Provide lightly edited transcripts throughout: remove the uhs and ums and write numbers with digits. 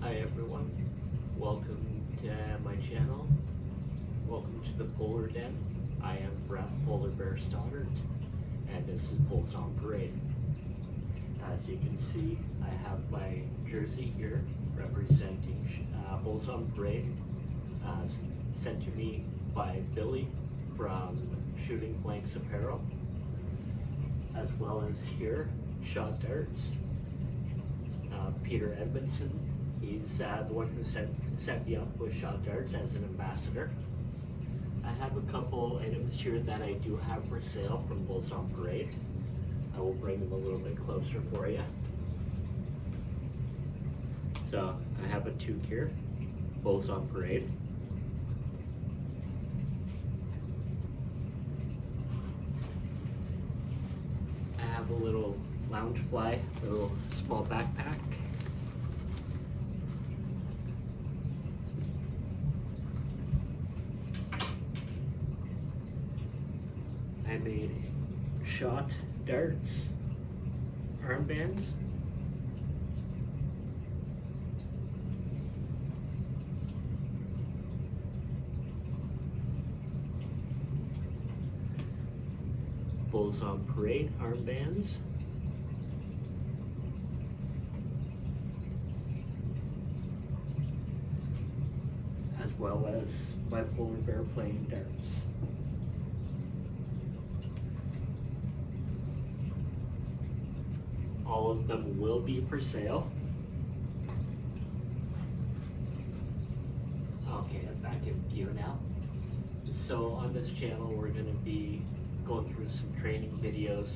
Hi everyone, welcome to my channel. Welcome to the Polar Den. I am Brett Polar Bear Stoddard, and this is Bulls on Parade. As you can see, I have my jersey here representing Bulls on Parade, sent to me by Billy from Shooting Blanks Apparel, as well as here, Shot Darts. Peter Edmondson, he's the one who set me up with Shot Darts as an ambassador. I have a couple items here that I do have for sale from Bulls on Parade. I will bring them a little bit closer for you. So I have a toque here, Bulls on Parade. I have a little Loungefly, little small backpack. I made Shot Darts armbands. Bulls on Parade armbands. As well as my Polar Bear playing darts. All of them will be for sale. Okay, I'm back in view now. So on this channel, we're going to be going through some training videos.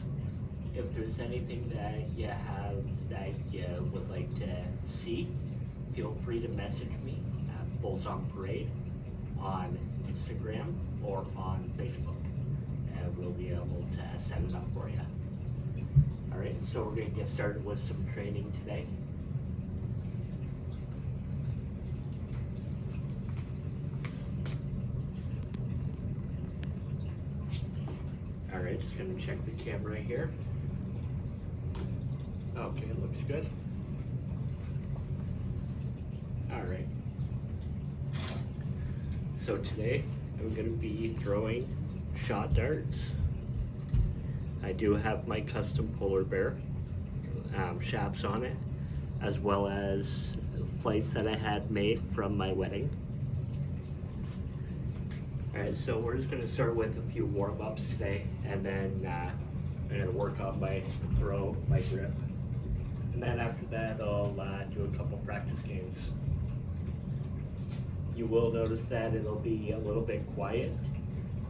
If there's anything that you have that you would like to see, feel free to message me at Bulls on Parade on Instagram or on Facebook, and we'll be able to set it up for you. Alright, so we're going to get started with some training today. Alright, just going to check the camera here. Okay, it looks good. Alright. So today I'm going to be throwing Shot Darts. I do have my custom Polar Bear shafts on it, as well as flights that I had made from my wedding. Alright, so we're just going to start with a few warm-ups today, and then I'm going to work on my throw, my grip. And then after that, I'll do a couple practice games. You will notice that it'll be a little bit quiet,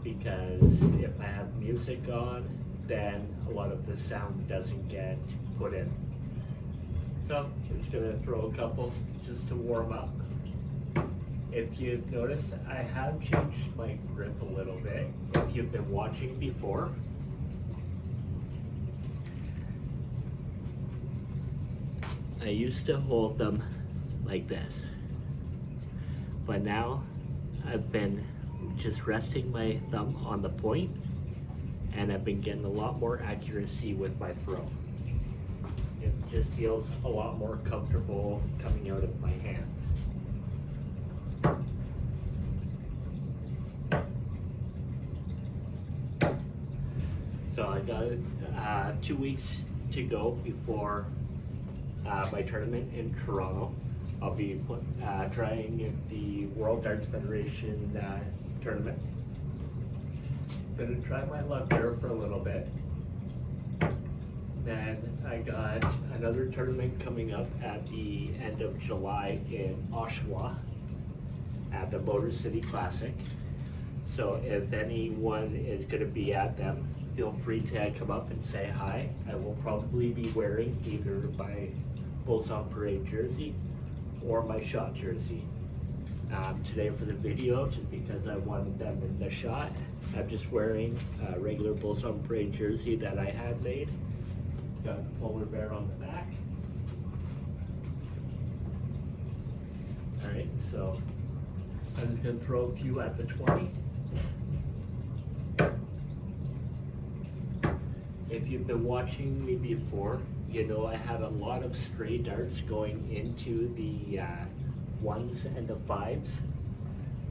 because if I have music on, then a lot of the sound doesn't get put in. So I'm just going to throw a couple just to warm up. If you've noticed, I have changed my grip a little bit. If you've been watching before, I used to hold them like this, but now I've been just resting my thumb on the point, and I've been getting a lot more accuracy with my throw. It just feels a lot more comfortable coming out of my hand. So I got 2 weeks to go before my tournament in Toronto. I'll be trying in the World Darts Federation tournament. Gonna try my luck there for a little bit. Then I got another tournament coming up at the end of July in Oshawa at the Motor City Classic. So if anyone is gonna be at them, feel free to come up and say hi. I will probably be wearing either my Bulls on Parade jersey or my shot jersey. Today for the video, just because I wanted them in the shot, I'm just wearing a regular Bulls on Parade jersey that I had made. Got a polar bear on the back. Alright, so I'm just gonna throw a few at the 20. If you've been watching me before, you know I had a lot of stray darts going into the 1s and the 5s,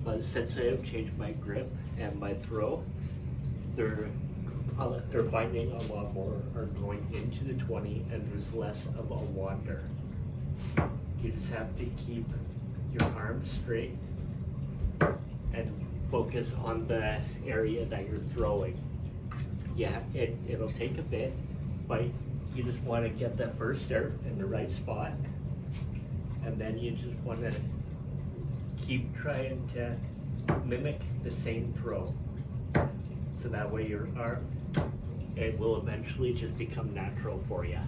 but since I have changed my grip and my throw, they're finding a lot more are going into the 20, and there's less of a wander. You just have to keep your arms straight and focus on the area that you're throwing. Yeah, it'll take a bit, but you just want to get that first dart in the right spot, and then you just want to keep trying to mimic the same throw, so that way your arm, it will eventually just become natural for you.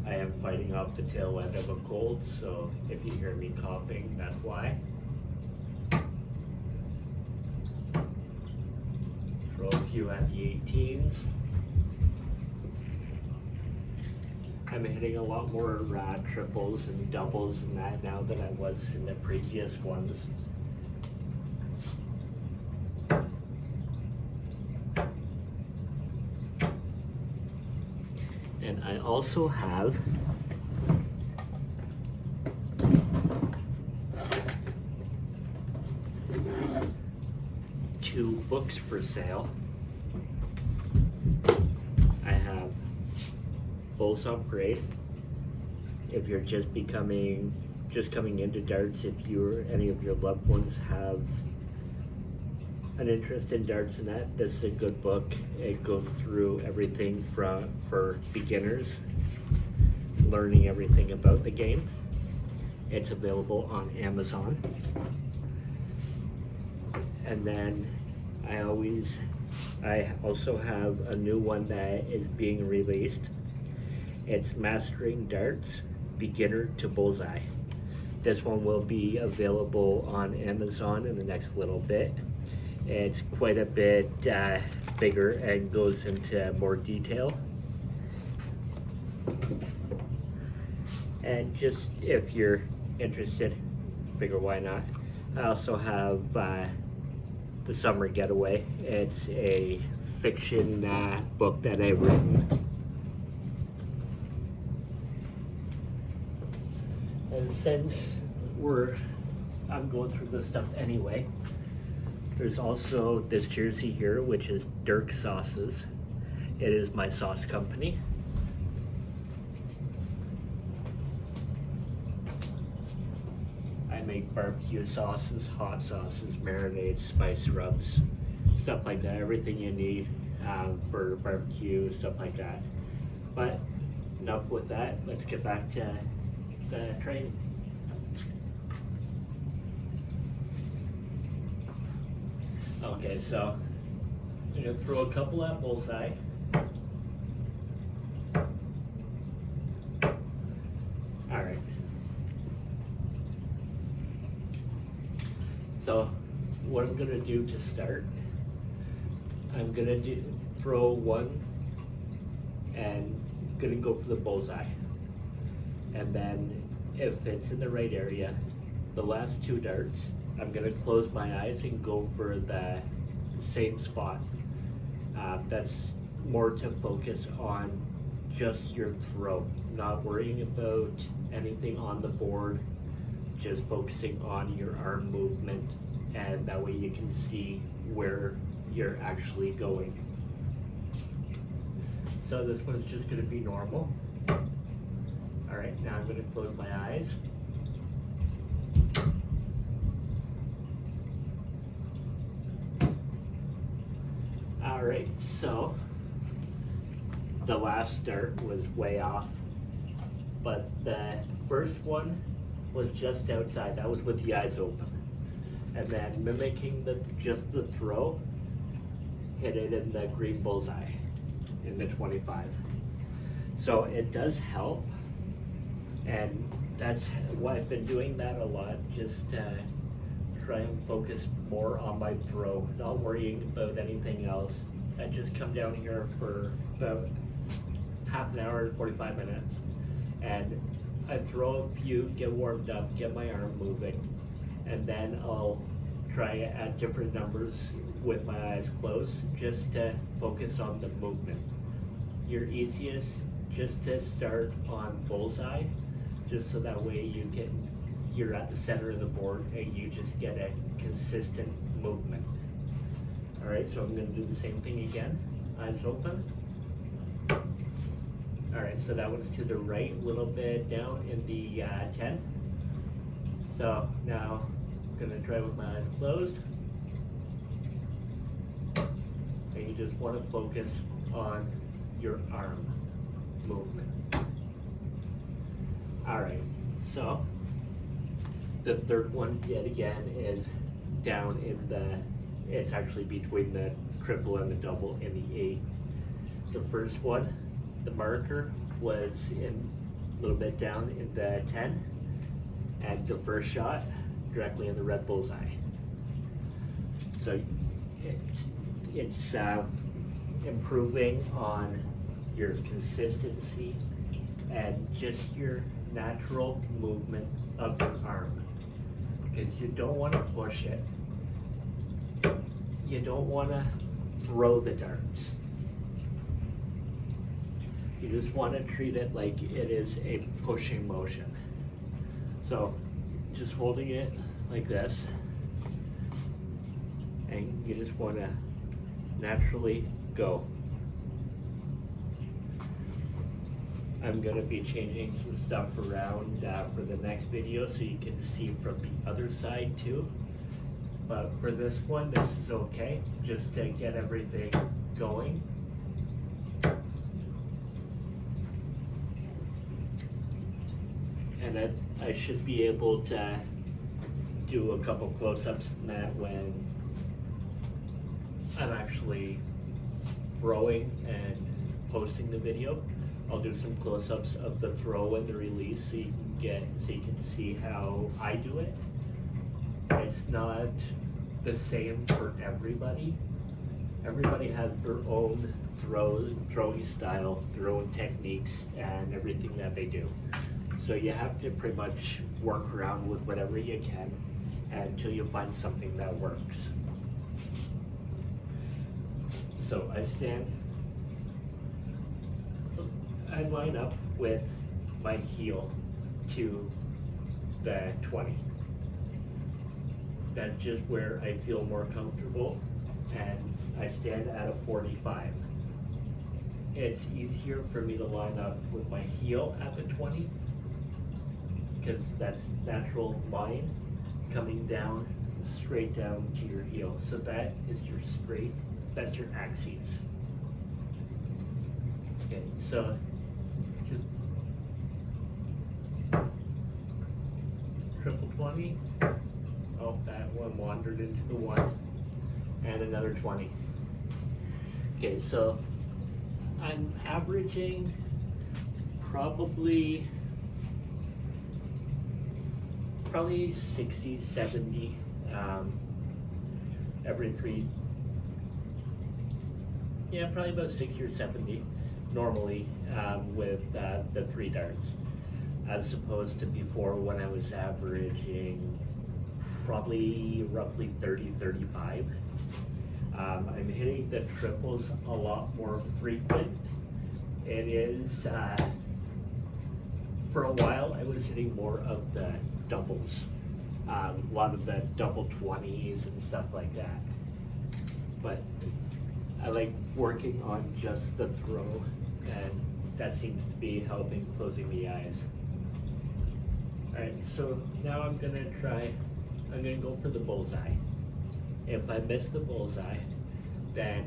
I am fighting off the tail end of a cold, so if you hear me coughing, that's why. Throw a few at the 18s. I'm hitting a lot more triples and doubles and that now than I was in the previous ones. And I also have two books for sale. I have Bulls on Parade. If you're just coming into darts, if any of your loved ones have an interest in darts and that, this is a good book. It goes through everything for beginners, learning everything about the game. It's available on Amazon. And then I also have a new one that is being released. It's Mastering Darts, Beginner to Bullseye. This one will be available on Amazon in the next little bit. It's quite a bit bigger and goes into more detail. And just if you're interested, figure why not. I also have The Summer Getaway. It's a fiction book that I've written. And since I'm going through this stuff anyway, there's also this jersey here, which is Dirk Sauces. It is my sauce company. I make barbecue sauces, hot sauces, marinades, spice rubs, stuff like that. Everything you need for barbecue, stuff like that. But enough with that. Let's get back to the training. Okay, so I'm gonna throw a couple at bullseye. All right. So what I'm gonna do to start, I'm gonna throw one and gonna go for the bullseye. And then if it's in the right area, the last two darts, I'm gonna close my eyes and go for the same spot. That's more to focus on just your throw, not worrying about anything on the board, just focusing on your arm movement, and that way you can see where you're actually going. So this one's just gonna be normal. All right, now I'm gonna close my eyes. All right, so the last dart was way off, but the first one was just outside. That was with the eyes open. And then mimicking just the throw, hit it in the green bullseye in the 25. So it does help, and that's why I've been doing that a lot, just to try and focus more on my throw, not worrying about anything else. I just come down here for about half an hour, 45 minutes, and I throw a few, get warmed up, get my arm moving, and then I'll try at different numbers with my eyes closed, just to focus on the movement. Your easiest just to start on bullseye, just so that way you're at the center of the board and you just get a consistent movement. All right, so I'm gonna do the same thing again, eyes open. All right, so that one's to the right, a little bit down in the 10. So now I'm gonna try with my eyes closed. And you just wanna focus on your arm movement. All right, so the third one yet again is down in it's actually between the triple and the double in the 8. The first one, the marker was in a little bit down in the 10, and the first shot directly in the red bullseye. So it's improving on your consistency and just your natural movement of your arm, because you don't want to push it. You don't want to throw the darts. You just want to treat it like it is a pushing motion. So just holding it like this, and you just want to naturally go. I'm going to be changing some stuff around for the next video so you can see from the other side too. But for this one, this is okay, just to get everything going. And I should be able to do a couple close-ups in that when I'm actually throwing and posting the video. I'll do some close-ups of the throw and the release so you can see how I do it. It's not the same for everybody. Everybody has their own throwing style, their own techniques, and everything that they do. So you have to pretty much work around with whatever you can until you find something that works. So I line up with my heel to the 20. That's just where I feel more comfortable, and I stand at a 45. It's easier for me to line up with my heel at the 20, because that's natural line coming down, straight down to your heel. So that is your straight, that's your axis. Okay, so just triple 20. Oh, that one wandered into the 1, and another 20. Okay, so I'm averaging probably 60, 70 every yeah, probably about 60 or 70 normally with the 3 darts, as opposed to before when I was averaging probably roughly 30, 35. I'm hitting the triples a lot more frequent. It is, for a while I was hitting more of the doubles, a lot of the double 20s and stuff like that. But I like working on just the throw, and that seems to be helping closing the eyes. Alright, so now I'm gonna go for the bullseye. If I miss the bullseye, then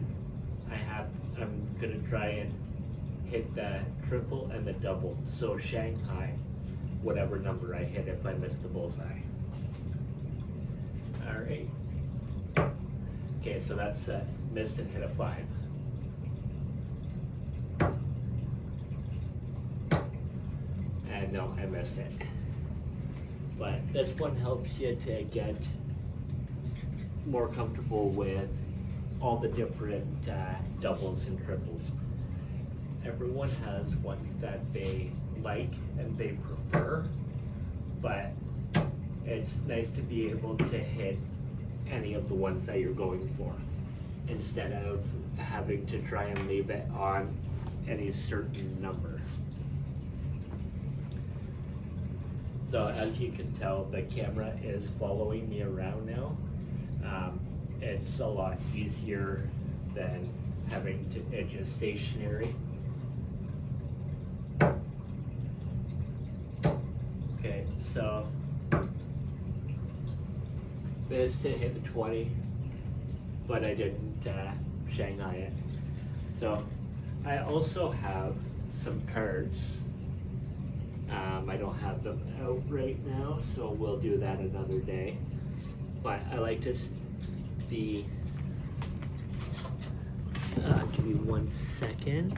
I'm gonna try and hit the triple and the double. So Shanghai, whatever number I hit if I miss the bullseye. Alright. Okay, so that's missed and hit a 5. And no, I missed it. But this one helps you to get more comfortable with all the different doubles and triples. Everyone has ones that they like and they prefer, but it's nice to be able to hit any of the ones that you're going for instead of having to try and leave it on any certain number. So as you can tell, the camera is following me around now. It's a lot easier than having it just stationary. Okay, so this to hit the 20, but I didn't Shanghai it. So I also have some cards. I don't have them out right now, so we'll do that another day. But I like to see, give me 1 second.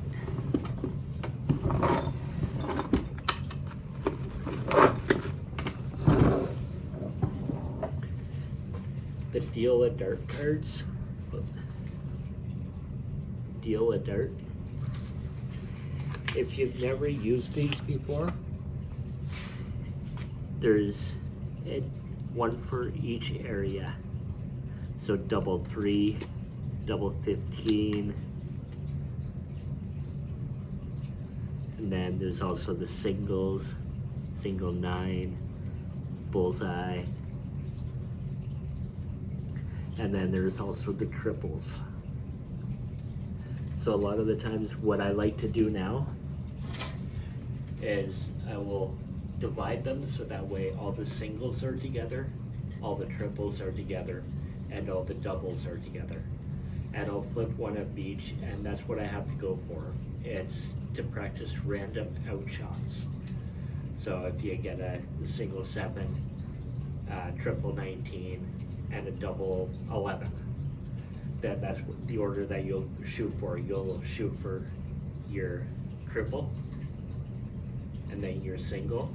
The Deal a Dart cards. Deal a Dart. If you've never used these before, there's one for each area. So double 3, double 15, and then there's also the singles, single 9, bullseye, and then there's also the triples. So a lot of the times what I like to do now is I will divide them so that way all the singles are together, all the triples are together, and all the doubles are together. And I'll flip one of each, and that's what I have to go for. It's to practice random out shots. So if you get a single 7, triple 19, and a double 11, then that's the order that you'll shoot for. You'll shoot for your triple, and then your single,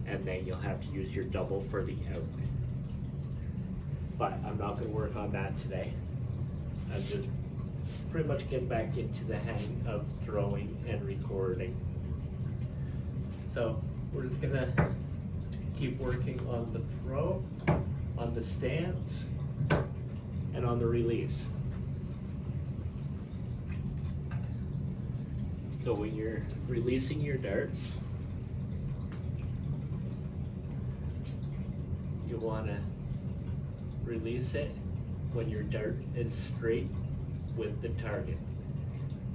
and then you'll have to use your double for the out. But I'm not going to work on that today. I'm just pretty much getting back into the hang of throwing and recording. So we're just going to keep working on the throw, on the stance, and on the release. So when you're releasing your darts, you want to release it when your dart is straight with the target.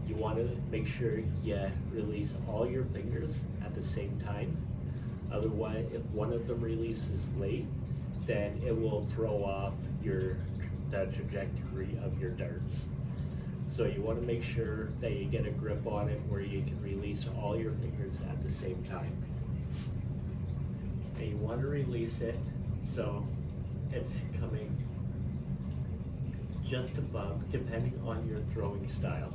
You want to make sure you release all your fingers at the same time. Otherwise, if one of them releases late, then it will throw off the trajectory of your darts. So you want to make sure that you get a grip on it where you can release all your fingers at the same time. And you want to release it so it's coming just above, depending on your throwing style.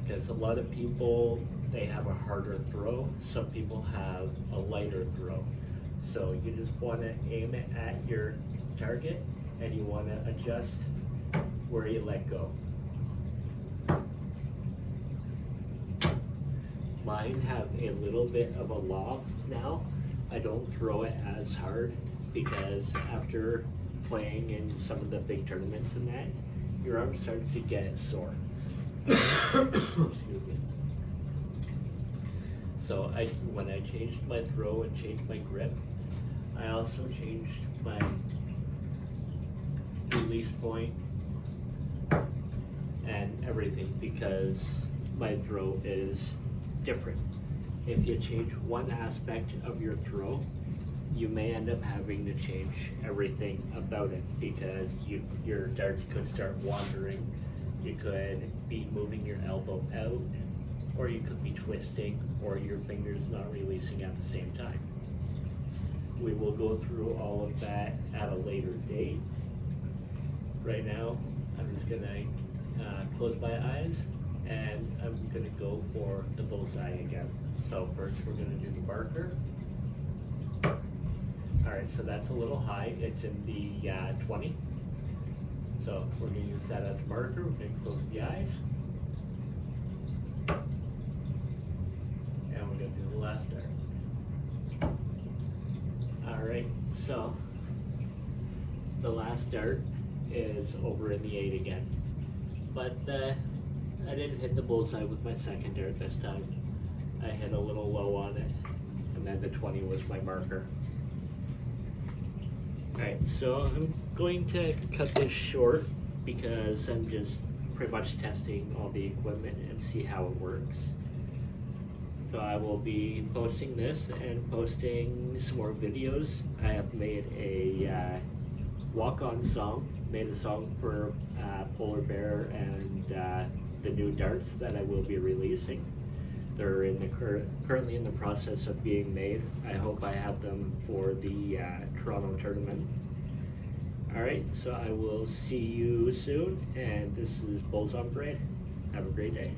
Because a lot of people, they have a harder throw. Some people have a lighter throw. So you just want to aim it at your target, and you want to adjust where you let go. mine have a little bit of a lob now. I don't throw it as hard because after playing in some of the big tournaments and that, your arm starts to get sore. Excuse me. So when I changed my throw and changed my grip, I also changed my release point and everything because my throw is different. If you change one aspect of your throw, you may end up having to change everything about it because your darts could start wandering. You could be moving your elbow out, or you could be twisting, or your fingers not releasing at the same time. We will go through all of that at a later date. Right now, I'm just gonna close my eyes and I'm gonna go for the bullseye again. So first we're gonna do the marker. Alright, so that's a little high. It's in the 20. So we're gonna use that as a marker. We're gonna close the eyes. And we're gonna do the last dart. Alright, so the last dart is over in the 8 again. But I didn't hit the bullseye with my second dart this time. I hit a little low on it, and then the 20 was my marker. Alright, so I'm going to cut this short because I'm just pretty much testing all the equipment and see how it works. So I will be posting this and posting some more videos. I have made a walk-on song, made a song for Polar Bear and the new darts that I will be releasing. They're in the currently in the process of being made. I hope I have them for the Toronto tournament. Alright, so I will see you soon, and this is Bulls on Parade. Have a great day.